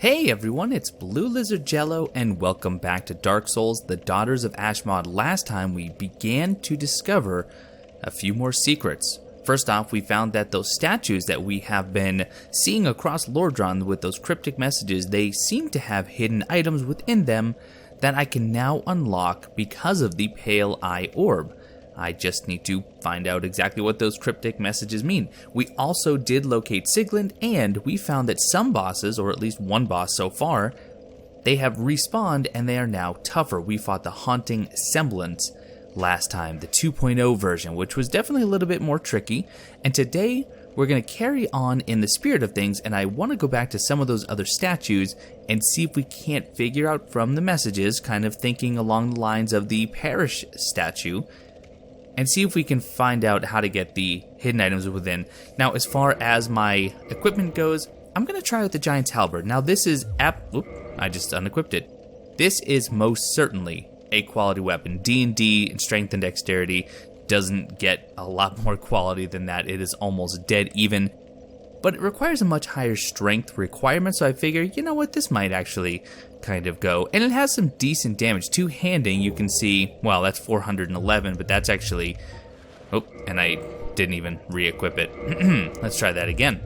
Hey everyone, it's BlueLizardJello and welcome back to Dark Souls, the Daughters of Ashmod. Last time we began to discover a few more secrets. First off, we found that those statues that we have been seeing across Lordran with those cryptic messages, they seem to have hidden items within them that I can now unlock because of the Pale Eye Orb. I just need to find out exactly what those cryptic messages mean. We also did locate Sigland, and we found that some bosses, or at least one boss so far, they have respawned and they are now tougher. We fought the Haunting Semblance last time, the 2.0 version, which was definitely a little bit more tricky. And today, we're going to carry on in the spirit of things, and I want to go back to some of those other statues and see if we can't figure out from the messages, kind of thinking along the lines of the parish statue, and see if we can find out how to get the hidden items within. Now, as far as my equipment goes, I'm going to try with the Giant's Halberd. Now, this is I just unequipped it. This is most certainly a quality weapon. D&D and strength and dexterity doesn't get a lot more quality than that. It is almost dead even. But it requires a much higher strength requirement, so I figure, you know what, this might actually kind of go. And it has some decent damage. Two-handing, you can see, well, that's 411, but that's actually... Oh, and I didn't even re-equip it. Let's try that again.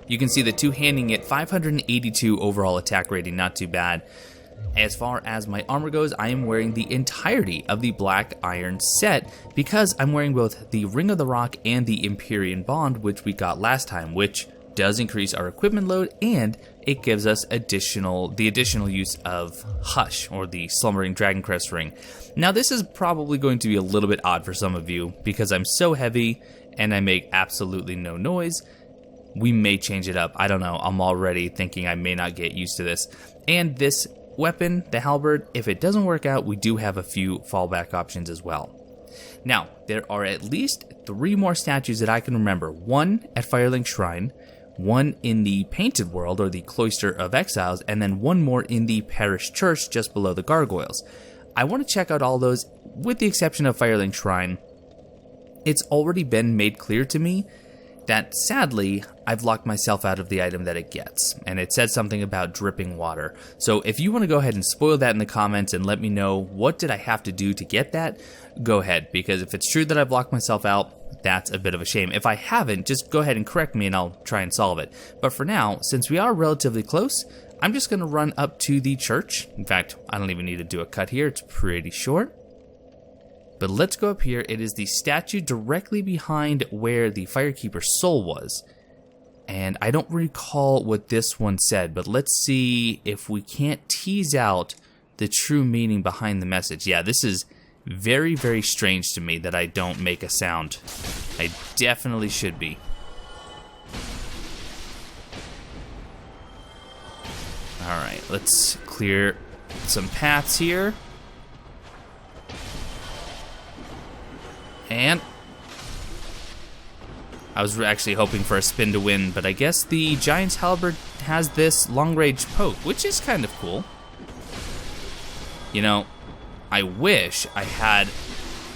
You can see the two-handing it, 582 overall attack rating, not too bad. As far as my armor goes, I am wearing the entirety of the Black Iron set because I'm wearing both the Ring of the Rock and the Empyrean Bond, which we got last time, which does increase our equipment load, and it gives us the additional use of Hush, or the Slumbering Dragoncrest ring. Now, this is probably going to be a little bit odd for some of you because I'm so heavy and I make absolutely no noise. We may change it up. I don't know. I'm already thinking I may not get used to this. And this weapon, the halberd, if it doesn't work out, we do have a few fallback options as well. Now, there are at least 3 more statues that I can remember. One at Firelink Shrine, one in the Painted World, or the Cloister of Exiles, and then one more in the Parish Church just below the Gargoyles. I want to check out all those, with the exception of Firelink Shrine. It's already been made clear to me that, sadly, I've locked myself out of the item that it gets, and it said something about dripping water. So if you want to go ahead and spoil that in the comments and let me know what did I have to do to get that, go ahead, because if it's true that I've locked myself out, that's a bit of a shame. If I haven't, just go ahead and correct me and I'll try and solve it. But for now, since we are relatively close, I'm just going to run up to the church. In fact, I don't even need to do a cut here, it's pretty short. But let's go up here. It is the statue directly behind where the Firekeeper's soul was. And I don't recall what this one said, but let's see if we can't tease out the true meaning behind the message. Yeah, this is very, very strange to me that I don't make a sound. I definitely should be. Alright, let's clear some paths here. And I was actually hoping for a spin to win, but I guess the Giant's Halberd has this long-range poke, which is kind of cool. You know, I wish I had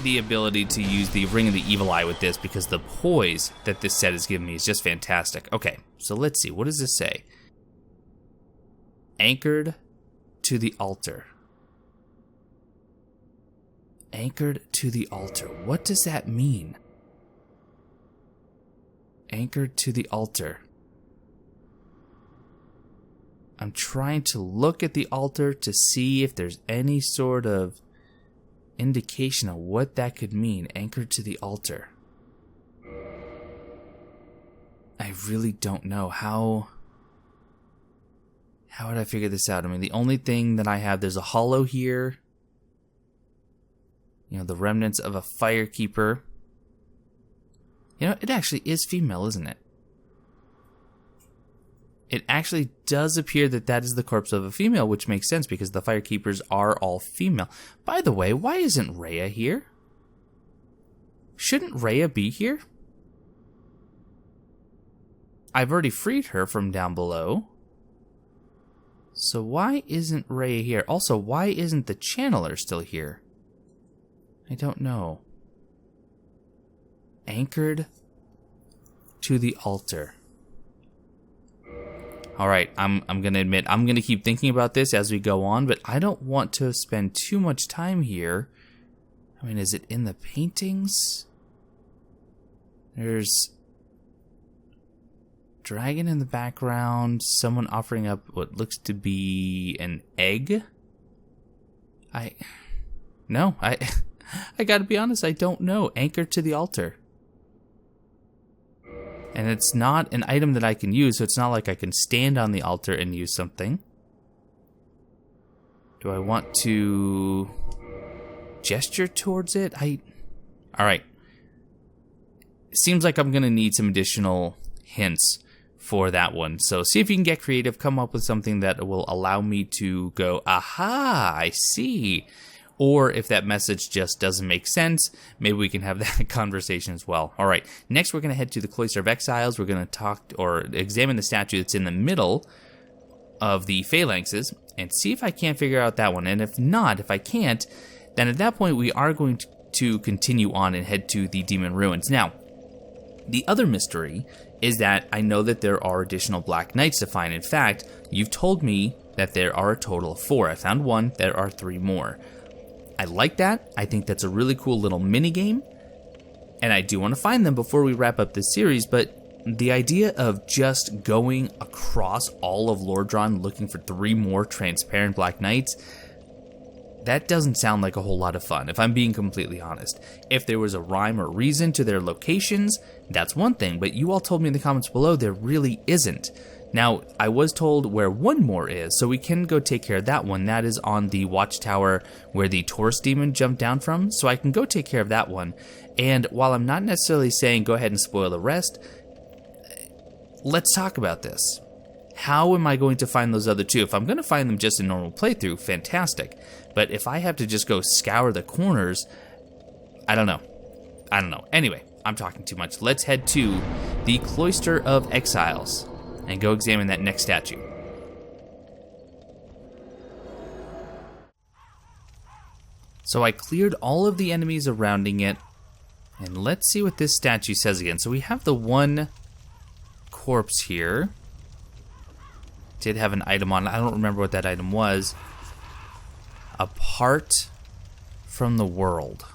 the ability to use the Ring of the Evil Eye with this, because the poise that this set has given me is just fantastic. Okay, so let's see. What does this say? Anchored to the altar. Anchored to the altar. What does that mean? Anchored to the altar. I'm trying to look at the altar to see if there's any sort of indication of what that could mean. Anchored to the altar. I really don't know. How would I figure this out? I mean, the only thing that I have, there's a hollow here. You know, the remnants of a Firekeeper. You know, it actually is female, isn't it? It actually does appear that that is the corpse of a female, which makes sense because the Firekeepers are all female. By the way, why isn't Rhea here? Shouldn't Rhea be here? I've already freed her from down below. So why isn't Rhea here? Also, why isn't the Channeler still here? I don't know. Anchored to the altar. Alright, I'm gonna admit, I'm gonna keep thinking about this as we go on, but I don't want to spend too much time here. I mean, is it in the paintings? There's dragon in the background, someone offering up what looks to be an egg. I gotta be honest, I don't know. Anchored to the altar. And it's not an item that I can use, so it's not like I can stand on the altar and use something. Do I want to gesture towards it? Alright. It seems like I'm gonna need some additional hints for that one. So see if you can get creative, come up with something that will allow me to go, aha, I see. Or if that message just doesn't make sense, maybe we can have that conversation as well. All right, next we're going to head to the Cloister of Exiles. We're going to talk or examine the statue that's in the middle of the phalanxes and see if I can't figure out that one. And if not, if I can't, then at that point we are going to continue on and head to the Demon Ruins. Now, the other mystery is that I know that there are additional Black Knights to find. In fact, you've told me that there are a total of 4. I found 1, there are 3 more. I like that. I think that's a really cool little mini game, and I do want to find them before we wrap up this series, but the idea of just going across all of Lordran looking for 3 more transparent Black Knights, that doesn't sound like a whole lot of fun, if I'm being completely honest. If there was a rhyme or reason to their locations, that's one thing, but you all told me in the comments below there really isn't. Now, I was told where 1 more is, so we can go take care of that one. That is on the watchtower where the Taurus demon jumped down from, so I can go take care of that one. And while I'm not necessarily saying go ahead and spoil the rest, let's talk about this. How am I going to find those other 2? If I'm going to find them just in normal playthrough, fantastic. But if I have to just go scour the corners, I don't know. Anyway, I'm talking too much. Let's head to the Cloister of Exiles and go examine that next statue. So I cleared all of the enemies surrounding it, and let's see what this statue says again. So we have the 1 corpse here. Did have an item on it. I don't remember what that item was. Apart from the world.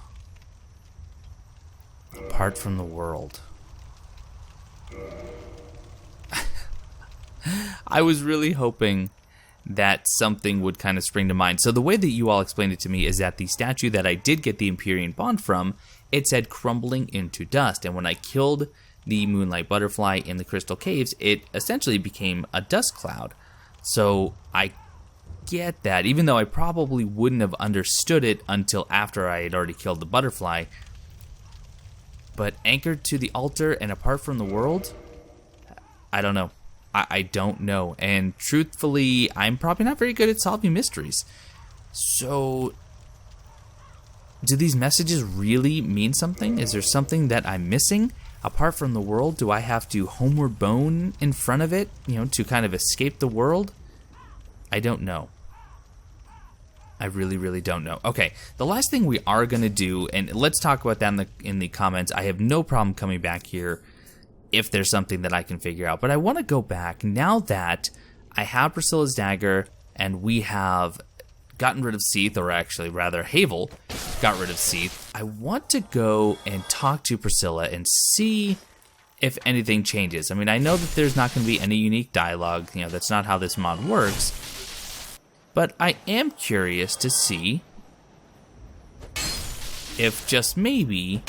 Apart from the world. I was really hoping that something would kind of spring to mind. So the way that you all explained it to me is that the statue that I did get the Empyrean Bond from, it said crumbling into dust. And when I killed the Moonlight Butterfly in the Crystal Caves, it essentially became a dust cloud. So I get that, even though I probably wouldn't have understood it until after I had already killed the butterfly. But anchored to the altar and apart from the world, I don't know. I don't know. And truthfully, I'm probably not very good at solving mysteries. So, do these messages really mean something? Is there something that I'm missing? Apart from the world, do I have to homeward bone in front of it, to kind of escape the world? I don't know. I really, really don't know. Okay, the last thing we are going to do, and let's talk about that in the comments. I have no problem coming back here if there's something that I can figure out. But I want to go back now that I have Priscilla's dagger and we have gotten rid of Seath, or actually rather Havel got rid of Seath. I want to go and talk to Priscilla and see if anything changes. I mean, I know that there's not going to be any unique dialogue. That's not how this mod works. But I am curious to see if just maybe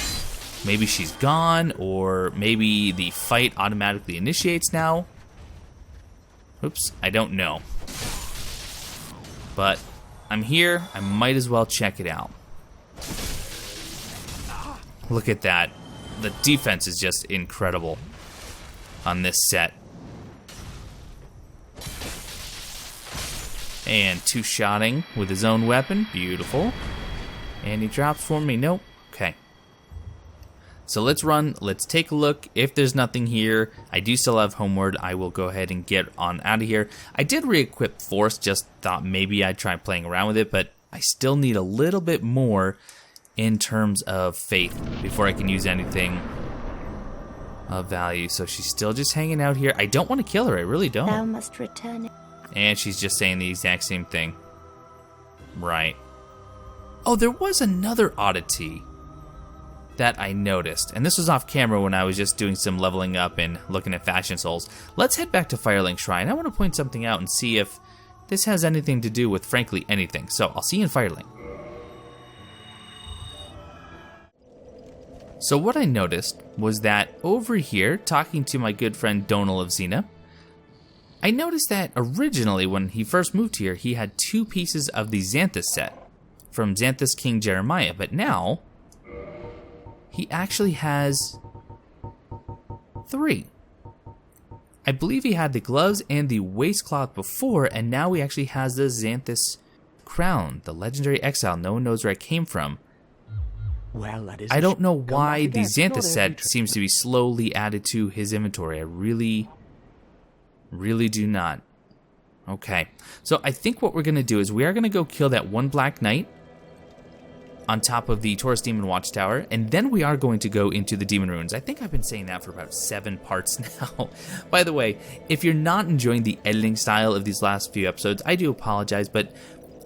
she's gone, or maybe the fight automatically initiates now. Oops, I don't know. But I'm here, I might as well check it out. Look at that. The defense is just incredible on this set. And 2-shotting with his own weapon, beautiful. And he drops for me, nope, okay. So let's run, let's take a look. If there's nothing here, I do still have Homeward. I will go ahead and get on out of here. I did re-equip Force, just thought maybe I'd try playing around with it, but I still need a little bit more in terms of Faith before I can use anything of value. So she's still just hanging out here. I don't want to kill her. I really don't. Thou must return it. And she's just saying the exact same thing. Right. Oh, there was another oddity that I noticed. And this was off camera when I was just doing some leveling up and looking at fashion souls. Let's head back to Firelink Shrine. I want to point something out and see if this has anything to do with, frankly, anything. So I'll see you in Firelink. So what I noticed was that over here, talking to my good friend Donal of Xena, I noticed that originally when he first moved here, he had 2 pieces of the Xanthous set from Xanthous King Jeremiah, but now he actually has 3. I believe he had the gloves and the waistcloth before, and now he actually has the Xanthous crown, the legendary exile. No one knows where it came from. Well, that is. I don't know why the Xanthous set seems to be slowly added to his inventory. I really do not. Okay, so I think what we're going to do is we are going to go kill that one Black Knight on top of the Taurus Demon Watchtower, and then we are going to go into the Demon Ruins. I think I've been saying that for about 7 parts now. By the way, if you're not enjoying the editing style of these last few episodes, I do apologize, but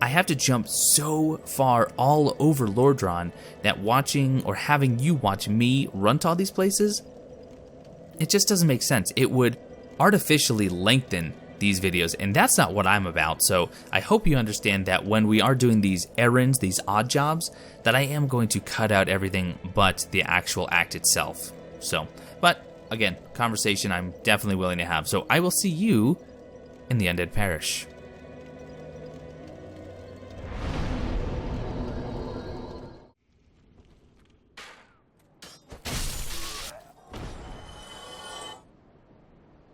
I have to jump so far all over Lordran that watching or having you watch me run to all these places, it just doesn't make sense. It would artificially lengthen these videos, and that's not what I'm about. So I hope you understand that when we are doing these errands, these odd jobs, that I am going to cut out everything but the actual act itself. So, but again, conversation I'm definitely willing to have. So I will see you in the Undead Parish.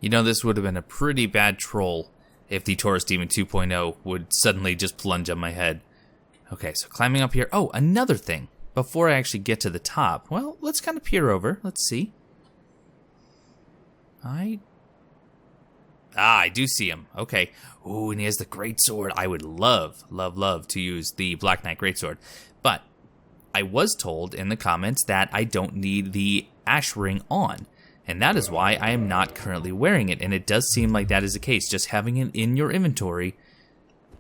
You know, this would have been a pretty bad troll if the Taurus Demon 2.0 would suddenly just plunge on my head. Okay, so climbing up here. Oh, another thing. Before I actually get to the top, well, let's kind of peer over. Let's see. I do see him. Okay. Ooh, and he has the greatsword. I would love to use the Black Knight greatsword. But I was told in the comments that I don't need the Ash Ring on. And that is why I am not currently wearing it. And it does seem like that is the case. Just having it in your inventory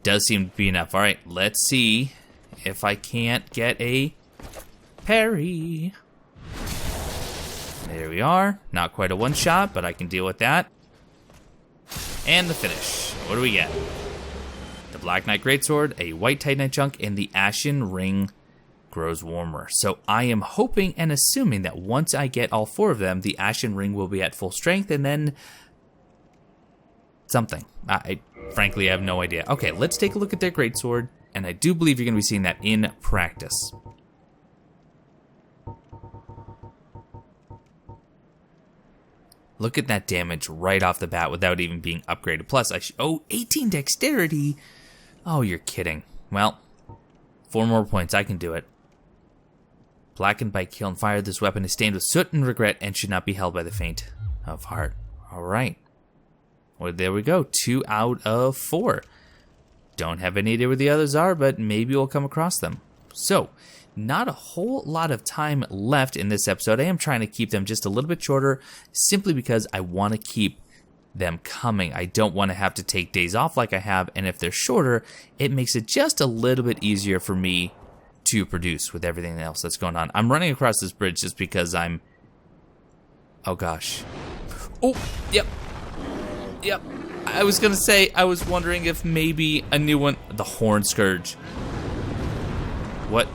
does seem to be enough. All right, let's see if I can't get a parry. There we are. Not quite a one-shot, but I can deal with that. And the finish. What do we get? The Black Knight Greatsword, a White Titanite chunk, and the Ashen Ring grows warmer. So I am hoping and assuming that once I get all 4 of them, the Ashen Ring will be at full strength, and then something. I frankly have no idea. Okay, let's take a look at their greatsword, and I do believe you're going to be seeing that in practice. Look at that damage right off the bat without even being upgraded. Plus, 18 dexterity. Oh, you're kidding. Well, 4 more points. I can do it. Blackened by kill and fire, this weapon is stained with soot and regret and should not be held by the faint of heart. All right. Well, there we go. 2 out of 4. Don't have any idea where the others are, but maybe we'll come across them. So, not a whole lot of time left in this episode. I am trying to keep them just a little bit shorter simply because I want to keep them coming. I don't want to have to take days off like I have, and if they're shorter, it makes it just a little bit easier for me to produce with everything else that's going on. I'm running across this bridge just because I'm... Oh, gosh. Oh, yep. Yep. I was going to say, I was wondering if maybe a new one... The Horn Scourge. What?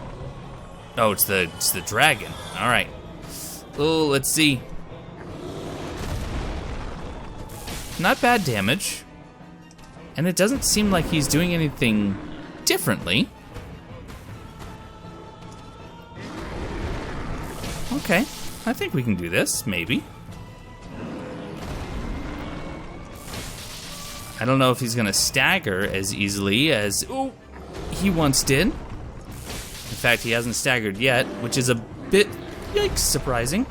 Oh, it's the dragon. All right. Oh, let's see. Not bad damage. And it doesn't seem like he's doing anything differently. Okay, I think we can do this, maybe. I don't know if he's gonna stagger as easily as he once did. In fact, he hasn't staggered yet, which is a bit, yikes, surprising.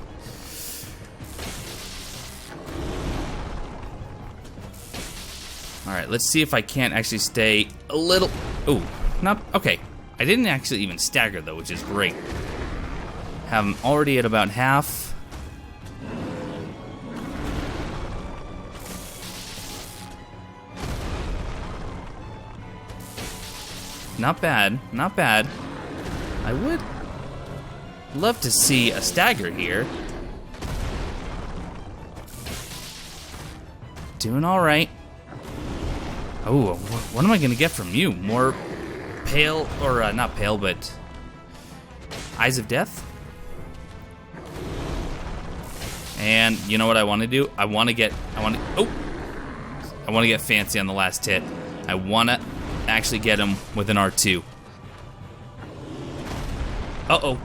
Alright, let's see if I can't actually stay a little... Ooh, not... Okay, I didn't actually even stagger, though, which is great. Have him already at about half. Not bad, not bad. I would love to see a stagger here. Doing all right. Oh, what am I gonna get from you? More pale, or not pale, but Eyes of Death? And you know what I want to do? I want to get fancy on the last hit. I want to actually get him with an R2. Uh-oh.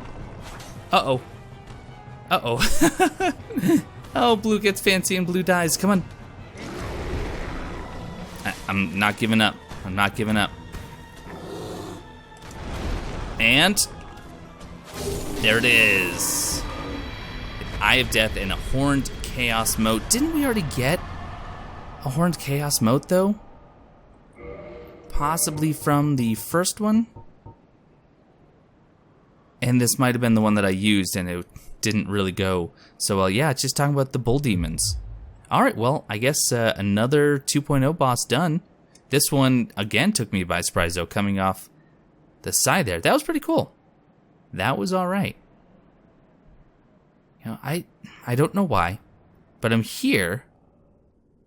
Uh-oh. Uh-oh. Oh, blue gets fancy and blue dies. Come on. I'm not giving up. I'm not giving up. And there it is. Eye of Death and a Horned Chaos Mote. Didn't we already get a Horned Chaos Mote, though? Possibly from the first one? And this might have been the one that I used, and it didn't really go so well. Yeah, it's just talking about the Bull Demons. Alright, well, I guess another 2.0 boss done. This one, again, took me by surprise, though, coming off the side there. That was pretty cool. That was alright. You know, I don't know why, but I'm here,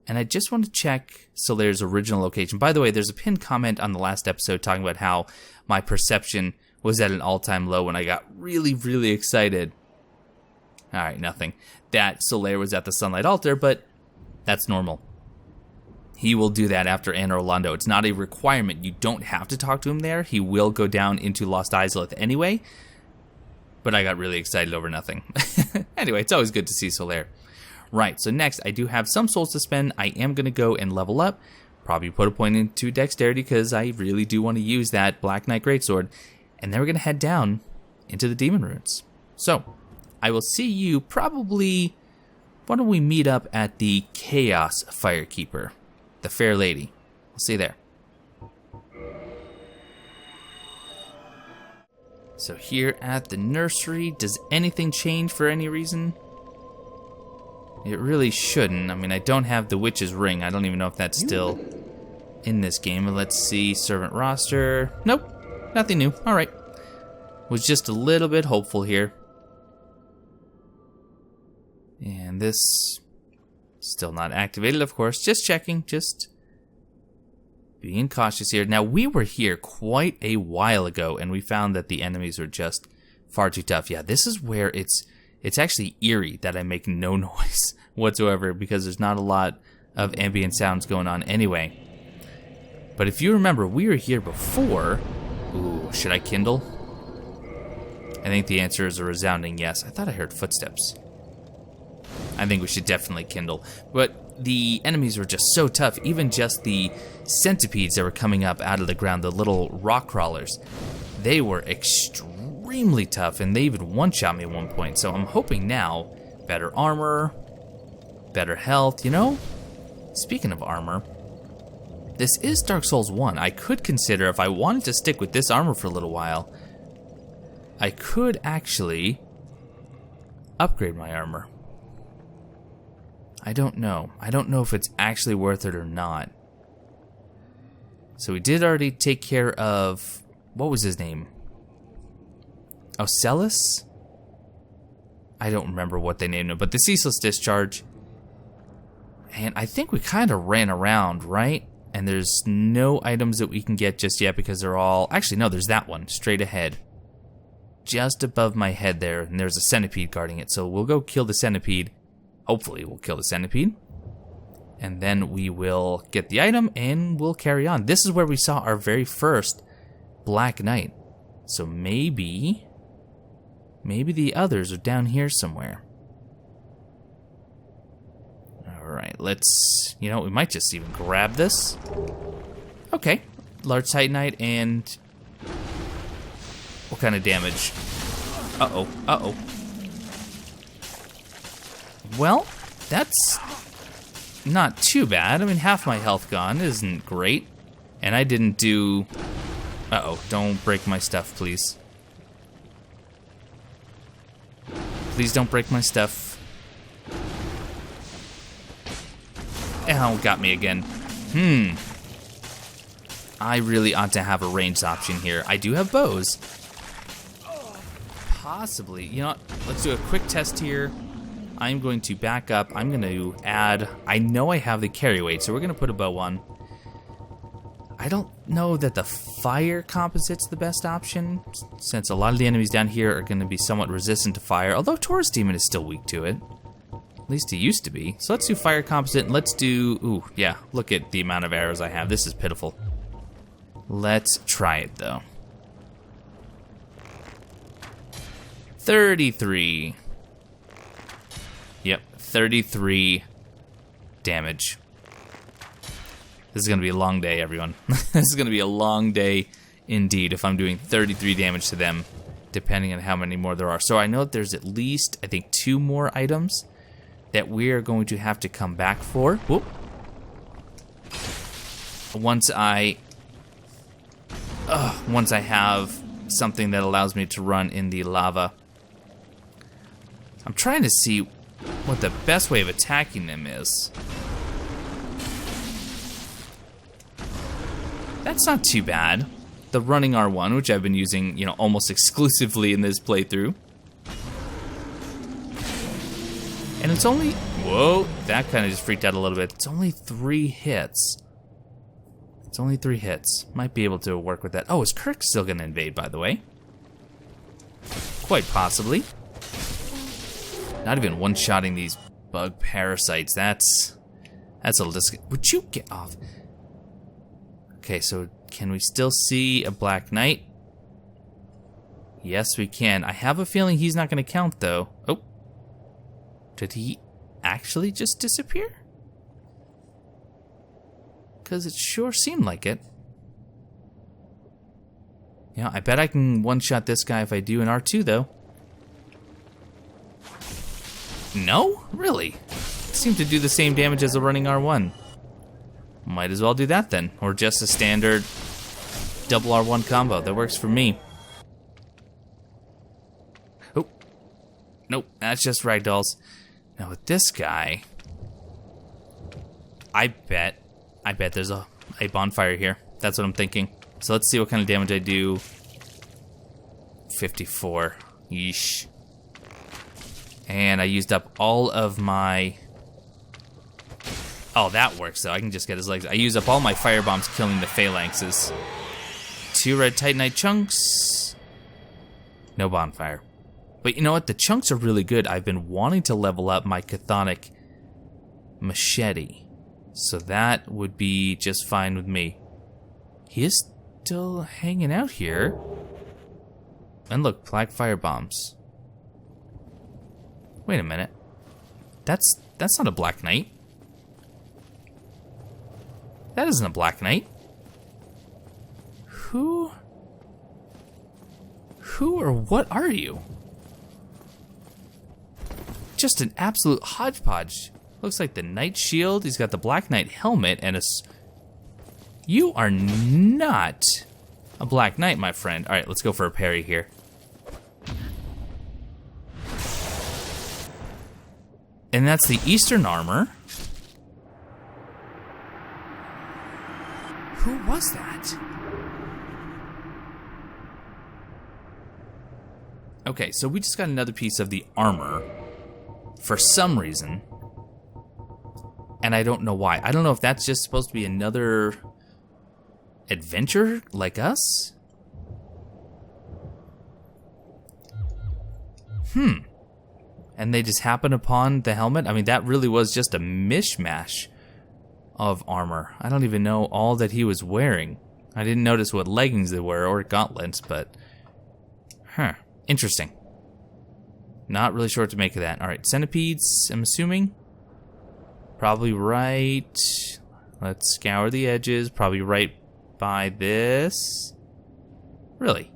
and I just want to check Solair's original location. By the way, there's a pinned comment on the last episode talking about how my perception was at an all-time low when I got really, really excited. Alright, nothing. That Solair was at the Sunlight Altar, but that's normal. He will do that after Anor Londo. It's not a requirement. You don't have to talk to him there. He will go down into Lost Izalith anyway. But I got really excited over nothing. Anyway, it's always good to see Solaire. Right, so next, I do have some souls to spend. I am going to go and level up. Probably put a point into Dexterity because I really do want to use that Black Knight Greatsword. And then we're going to head down into the Demon Runes. So, I will see you probably... Why don't we meet up at the Chaos Firekeeper? The Fair Lady. We'll see you there. So here at the nursery, does anything change for any reason? It really shouldn't. I mean, I don't have the Witch's Ring. I don't even know if that's still in this game. But let's see, servant roster. Nope, nothing new. All right. Was just a little bit hopeful here. And this, still not activated, of course. Just checking, just being cautious here. Now, we were here quite a while ago, and we found that the enemies are just far too tough. Yeah, this is where it's actually eerie that I make no noise whatsoever, because there's not a lot of ambient sounds going on anyway. But if you remember, we were here before. Ooh, should I kindle? I think the answer is a resounding yes. I thought I heard footsteps. I think we should definitely kindle. But the enemies were just so tough. Even just the centipedes that were coming up out of the ground, the little rock crawlers, they were extremely tough, and they even one-shot me at one point. So I'm hoping now, better armor, better health, you know? Speaking of armor, this is Dark Souls 1. I could consider, if I wanted to stick with this armor for a little while, I could actually upgrade my armor. I don't know. I don't know if it's actually worth it or not. So we did already take care of... What was his name? Oh, Celis? I don't remember what they named him, but the Ceaseless Discharge. And I think we kind of ran around, right? And there's no items that we can get just yet because they're all... Actually, no, there's that one, straight ahead. Just above my head there, and there's a centipede guarding it. So we'll go kill the centipede. Hopefully we'll kill the centipede. And then we will get the item and we'll carry on. This is where we saw our very first Black Knight. So maybe the others are down here somewhere. Alright, let's... You know, we might just even grab this. Okay. Large Titanite and... What kind of damage? Uh-oh, uh-oh. Well, that's not too bad. I mean, half my health gone isn't great. And I didn't do... Uh-oh, don't break my stuff, please. Please don't break my stuff. Ow, got me again. I really ought to have a ranged option here. I do have bows. Possibly. You know what? Let's do a quick test here. I'm going to back up. I'm going to add... I know I have the carry weight, so we're going to put a bow on. I don't know that the fire composite's the best option, since a lot of the enemies down here are going to be somewhat resistant to fire, although Taurus Demon is still weak to it. At least he used to be. So let's do fire composite, and let's do... Ooh, yeah, look at the amount of arrows I have. This is pitiful. Let's try it, though. 33. Yep, 33 damage. This is going to be a long day, everyone. This is going to be a long day indeed if I'm doing 33 damage to them, depending on how many more there are. So I know that there's at least, I think, 2 more items that we are going to have to come back for. Whoop. Once I have something that allows me to run in the lava. I'm trying to see what the best way of attacking them is. That's not too bad. The running R1, which I've been using, you know, almost exclusively in this playthrough. And it's only... Whoa, that kind of just freaked out a little bit. It's only 3 hits. It's only 3 hits. Might be able to work with that. Oh, is Kirk still going to invade, by the way? Quite possibly. Not even one-shotting these bug parasites. That's a little Would you get off? Okay, so can we still see a Black Knight? Yes, we can. I have a feeling he's not going to count, though. Oh. Did he actually just disappear? Because it sure seemed like it. Yeah, I bet I can one-shot this guy if I do an R2, though. No? Really? It seemed to do the same damage as a running R1. Might as well do that then. Or just a standard double R1 combo. That works for me. Oh. Nope, that's just ragdolls. Now with this guy, I bet there's a bonfire here. That's what I'm thinking. So let's see what kind of damage I do. 54. Yeesh. And I used up all of my... Oh, that works, though. I can just get his legs. I used up all my fire bombs killing the phalanxes. 2 red titanite chunks. No bonfire. But you know what? The chunks are really good. I've been wanting to level up my chthonic machete. So that would be just fine with me. He is still hanging out here. And look, black fire bombs. Wait a minute. That's not a Black Knight. That isn't a Black Knight. Who or what are you? Just an absolute hodgepodge. Looks like the Knight Shield. He's got the Black Knight helmet and a... You are not a Black Knight, my friend. All right, let's go for a parry here. And that's the Eastern armor. Who was that? Okay, so we just got another piece of the armor for some reason. And I don't know why. I don't know if that's just supposed to be another adventure like us. And they just happen upon the helmet. I mean, that really was just a mishmash of armor. I don't even know all that he was wearing. I didn't notice what leggings they were or gauntlets, but... Interesting. Not really sure what to make of that. Alright, centipedes, I'm assuming. Probably right... Let's scour the edges. Probably right by this. Really?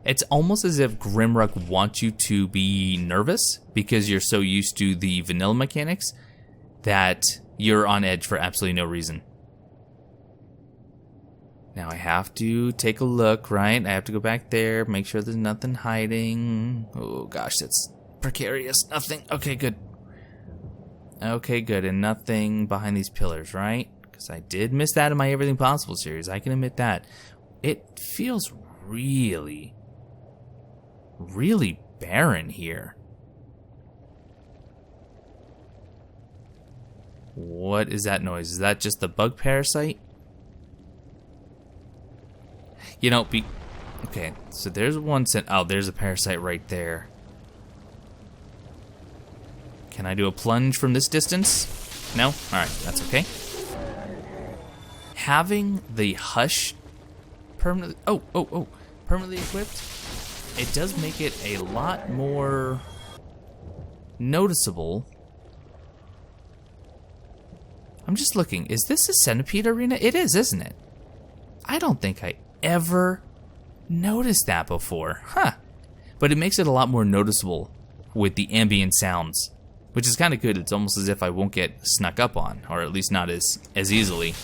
It's almost as if Grimrukh wants you to be nervous because you're so used to the vanilla mechanics that you're on edge for absolutely no reason. Now I have to take a look, right? I have to go back there, make sure there's nothing hiding. Oh gosh, that's precarious. Nothing. Okay, good. Okay, good. And nothing behind these pillars, right? Because I did miss that in my Everything Possible series. I can admit that. It feels really, really barren here. What is that noise? Is that just the bug parasite? You know, okay, so there's one oh, there's a parasite right there. Can I do a plunge from this distance? No? Alright, that's okay. Having the hush permanently permanently equipped, it does make it a lot more noticeable. I'm just looking. Is this a centipede arena? It is, isn't it? I don't think I ever noticed that before. Huh. But it makes it a lot more noticeable with the ambient sounds, which is kind of good. It's almost as if I won't get snuck up on, or at least not as easily.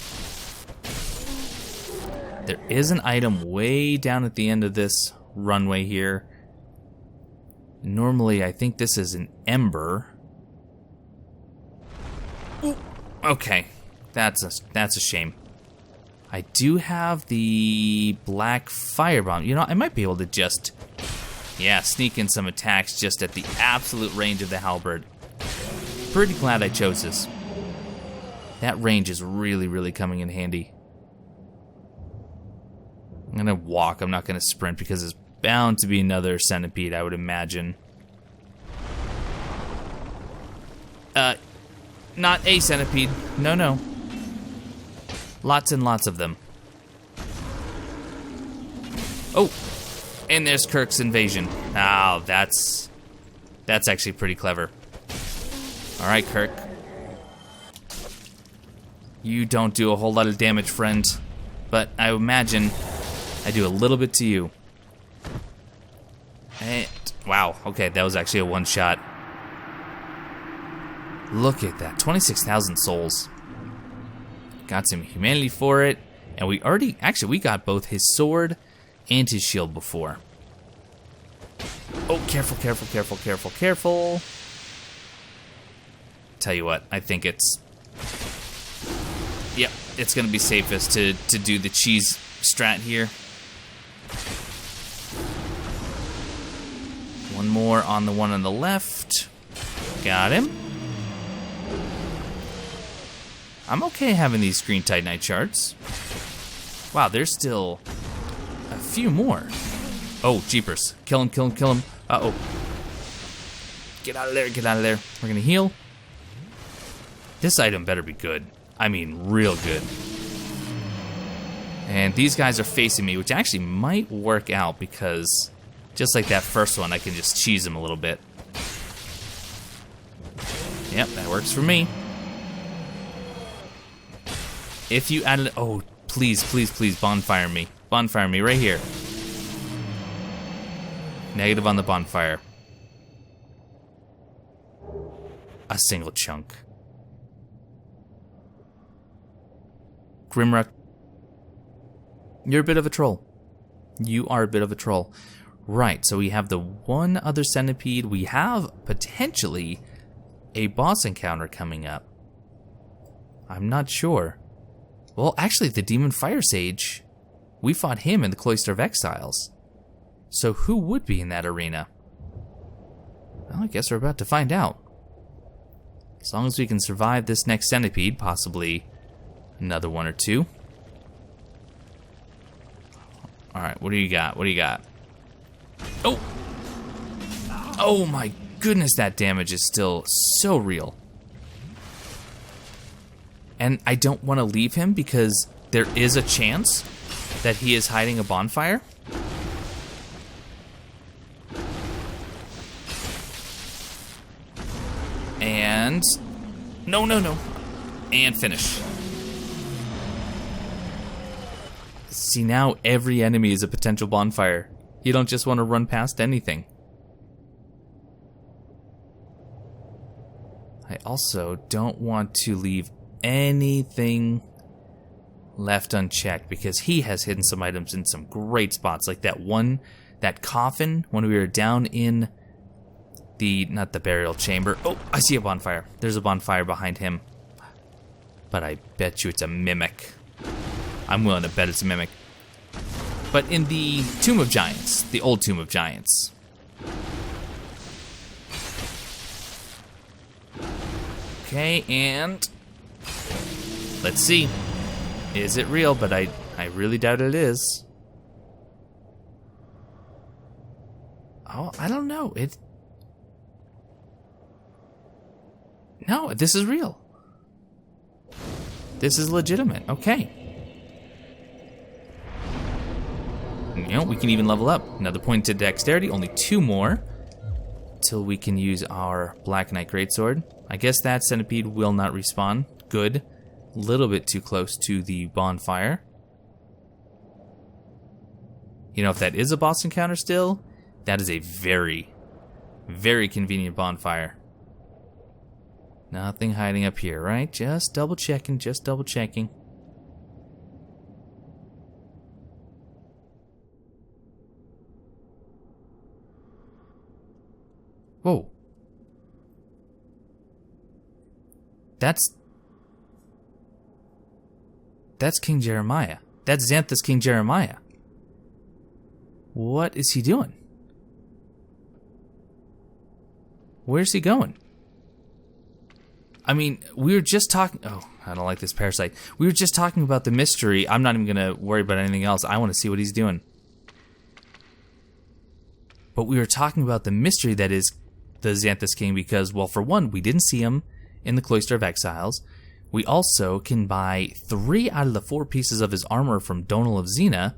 There is an item way down at the end of this runway here. Normally, I think this is an ember. Ooh. Okay, that's a shame. I do have the black firebomb. You know, I might be able to just, sneak in some attacks just at the absolute range of the halberd. Pretty glad I chose this. That range is really, really coming in handy. I'm gonna walk. I'm not gonna sprint because there's bound to be another centipede, I would imagine. Not a centipede. No. Lots and lots of them. Oh, and there's Kirk's invasion. Oh, that's actually pretty clever. All right, Kirk. You don't do a whole lot of damage, friend, but I imagine I do a little bit to you. And, wow, okay, that was actually a one-shot. Look at that, 26,000 souls. Got some humanity for it, and we got both his sword and his shield before. Oh, careful. Tell you what, I think it's gonna be safest to do the cheese strat here. One more on the one on the left. Got him. I'm okay having these Green Titanite shards. Wow, there's still a few more. Oh, jeepers. Kill him. Uh-oh. Get out of there. We're gonna heal. This item better be good. I mean, real good. And these guys are facing me, which actually might work out because just like that first one, I can just cheese them a little bit. Yep, that works for me. If you added, oh, please, bonfire me. Bonfire me right here. Negative on the bonfire. A single chunk. Grimrukh, you're a bit of a troll. You are a bit of a troll. Right, so we have the one other centipede. We have potentially a boss encounter coming up. I'm not sure. Well, actually, the Demon Fire Sage, we fought him in the Cloister of Exiles. So who would be in that arena? Well, I guess we're about to find out. As long as we can survive this next centipede, possibly another one or two. Alright, what do you got? Oh! Oh my goodness, that damage is still so real. And I don't want to leave him because there is a chance that he is hiding a bonfire. And no. And finish. See, now every enemy is a potential bonfire. You don't just want to run past anything. I also don't want to leave anything left unchecked because he has hidden some items in some great spots, like that coffin when we were down in not the burial chamber. Oh, I see a bonfire. There's a bonfire behind him. But I bet you it's a mimic. I'm willing to bet it's a mimic. But in the Tomb of Giants, the old Tomb of Giants. Okay, and let's see. Is it real? But I really doubt it is. Oh, I don't know. No, this is real. This is legitimate. Okay. You know, we can even level up. Another point to dexterity. Only 2 more. Till we can use our Black Knight Greatsword. I guess that centipede will not respawn. Good. A little bit too close to the bonfire. You know, if that is a boss encounter still, that is a very, very convenient bonfire. Nothing hiding up here, right? Just double checking, just double checking. Whoa. That's King Jeremiah. That's Xanthous King Jeremiah. What is he doing? Where's he going? I mean, we were just talking... Oh, I don't like this parasite. We were just talking about the mystery. I'm not even going to worry about anything else. I want to see what he's doing. But we were talking about the mystery that is the Xanthous King because, well, for one, we didn't see him in the Cloister of Exiles. We also can buy 3 out of the 4 pieces of his armor from Donal of Xena.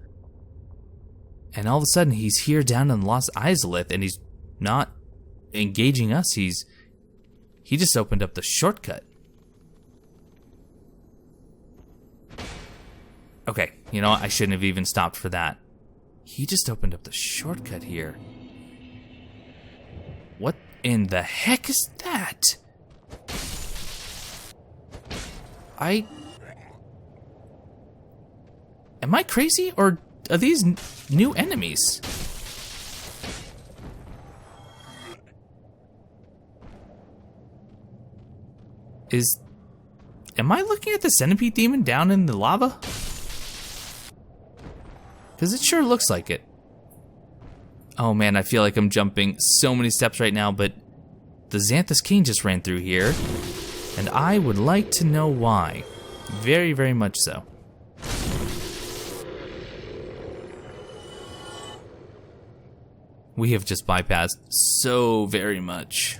And all of a sudden, he's here down in Lost Izalith, and he's not engaging us. He just opened up the shortcut. Okay, you know what? I shouldn't have even stopped for that. He just opened up the shortcut here. What in the heck is that? Am I crazy, or are these new enemies? Am I looking at the centipede demon down in the lava? Because it sure looks like it. Oh man, I feel like I'm jumping so many steps right now, but the Xanthous King just ran through here, and I would like to know why. Very, very much so. We have just bypassed so very much.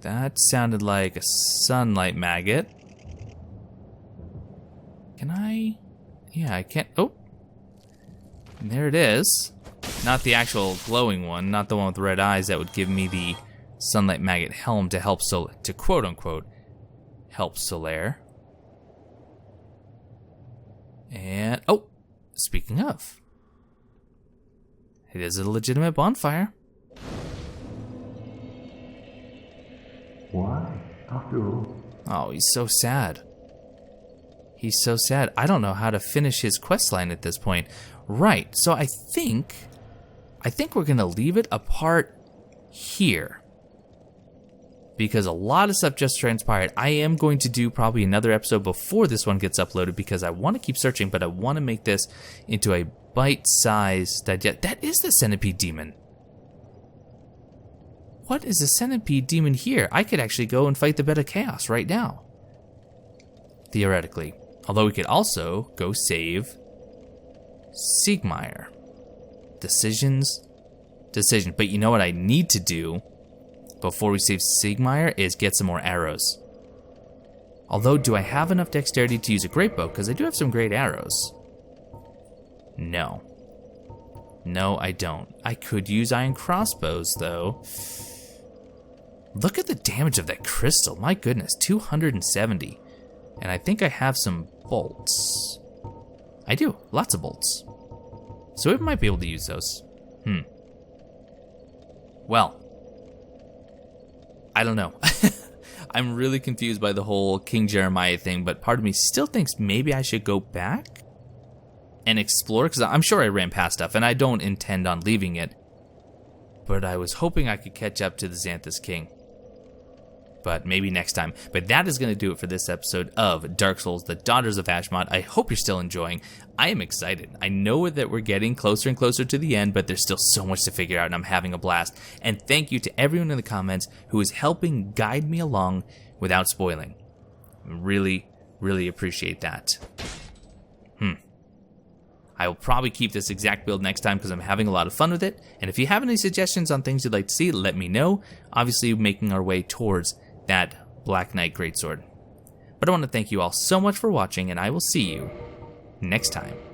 That sounded like a sunlight maggot. Can I? Yeah, I can't. Oh. And there it is. Not the actual glowing one, not the one with red eyes that would give me the sunlight maggot helm to help to quote unquote help Solaire. And oh, speaking of, it is a legitimate bonfire. Why, after all? Oh, he's so sad. He's so sad. I don't know how to finish his questline at this point. Right, so I think we're gonna leave it apart here. Because a lot of stuff just transpired. I am going to do probably another episode before this one gets uploaded because I want to keep searching, but I want to make this into a bite-sized digest. That is the centipede demon. What is the centipede demon here? I could actually go and fight the Bed of Chaos right now. Theoretically. Although we could also go save Siegmeyer. Decision. But you know what I need to do before we save Siegmeyer is get some more arrows. Although, do I have enough dexterity to use a great bow? Because I do have some great arrows. No. No, I don't. I could use iron crossbows, though. Look at the damage of that crystal. My goodness, 270. And I think I have some bolts. I do, lots of bolts. So we might be able to use those. Well, I don't know. I'm really confused by the whole King Jeremiah thing, but part of me still thinks maybe I should go back and explore, because I'm sure I ran past stuff, and I don't intend on leaving it. but I was hoping I could catch up to the Xanthous King. But maybe next time. But that is going to do it for this episode of Dark Souls, The Daughters of Ashmod. I hope you're still enjoying. I am excited. I know that we're getting closer and closer to the end, but there's still so much to figure out, and I'm having a blast. And thank you to everyone in the comments who is helping guide me along without spoiling. Really, really appreciate that. I will probably keep this exact build next time because I'm having a lot of fun with it. And if you have any suggestions on things you'd like to see, let me know. Obviously, making our way towards that Black Knight Greatsword. But I want to thank you all so much for watching, and I will see you next time.